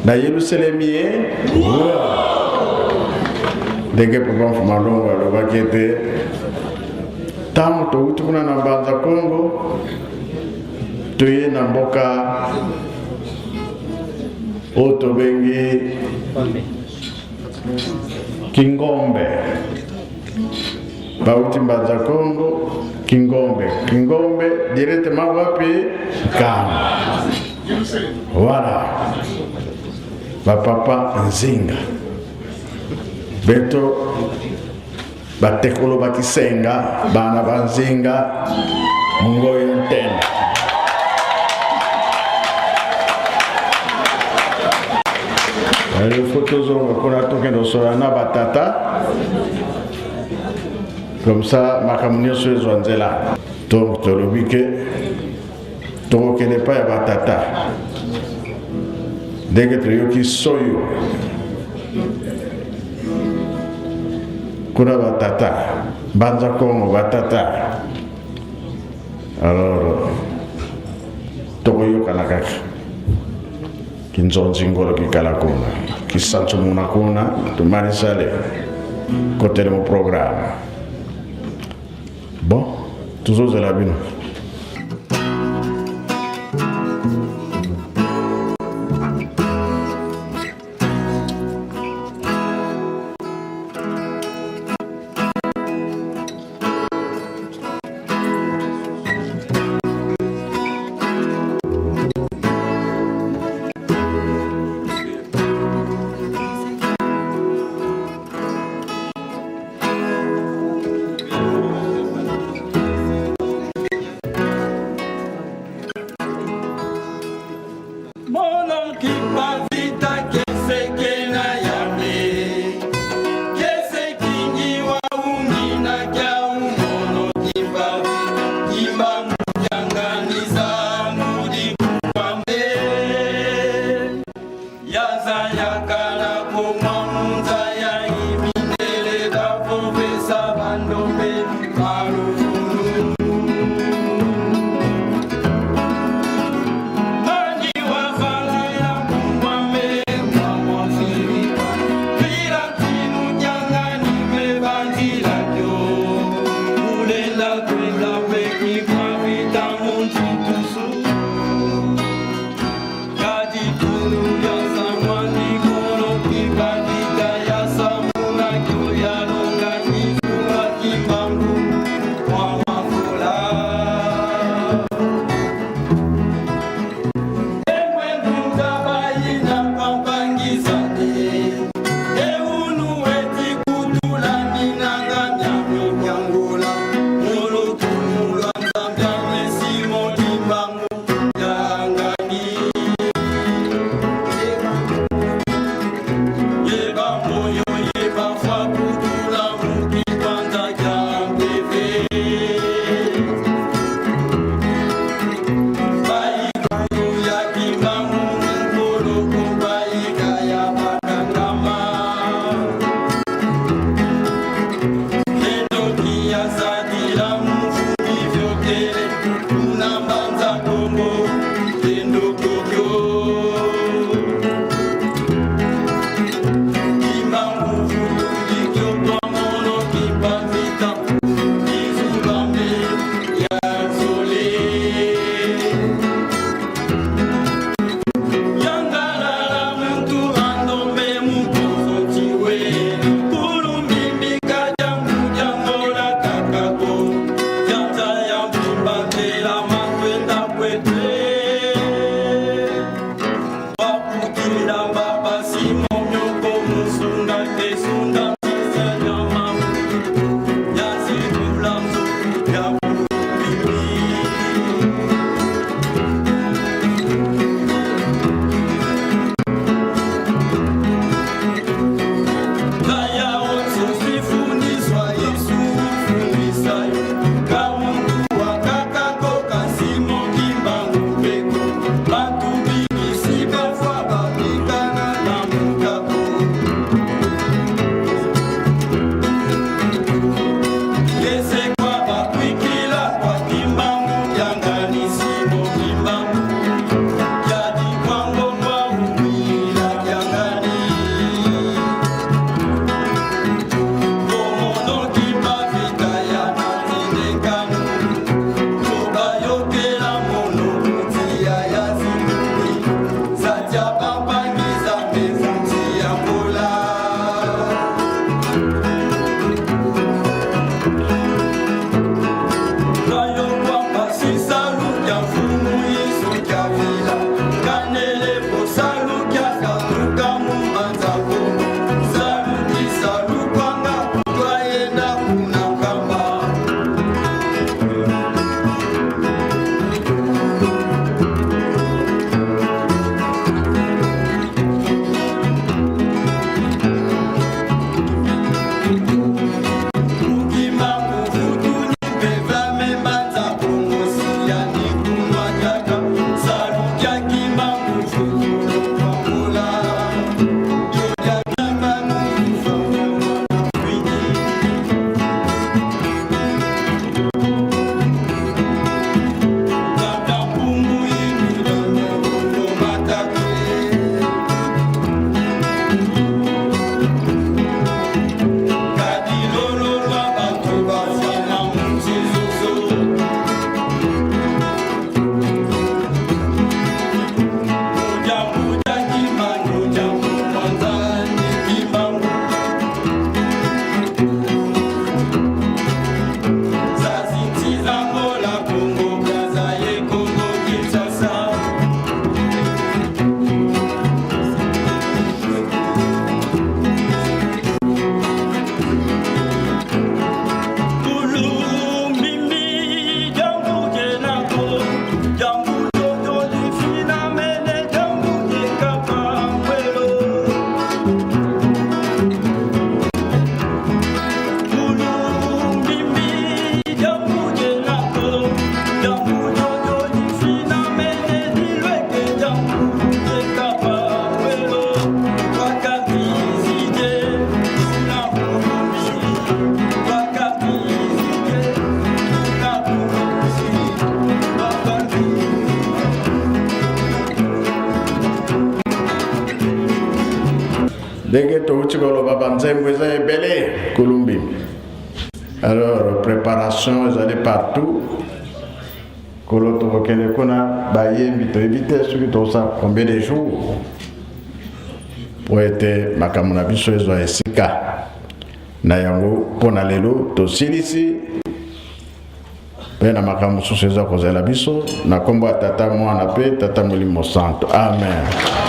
na Yerusalemi dege papa fumalongo alobakete tamu to utukuna na Mbanza Kongo tuye na mboka oto bengi Kingombe bauti Mbanza Kongo Kingombe directement wapi Kama wala bapapa Nzinga beto batekolo bakisenga bana banzinga mungoyo ntenda les photos on a toqué dans Sorana batata comme ça makamunio sur Zwanzela donc tolobike to kene pa ya batata denge triyoki soyo kuna batata Mbanza Kongo batata alors tokoyo kanaka kinzonzi ngolo kikala kuna kisancho muna kuna tumani sale côté mon programme bon toujours la bino. ndenge touti koloba banzembo eza ebele kulumbi. Alors préparation ezali partout kolo tokokende kuna bayembi toyebi soki tosa combien de jours po ete makambo na biso ezwa esika na yango mpona lelo tosilisi mpe na makambo mosusu eza kozala biso na kombo ya tata mwana mpe tata molimo santo. Amen.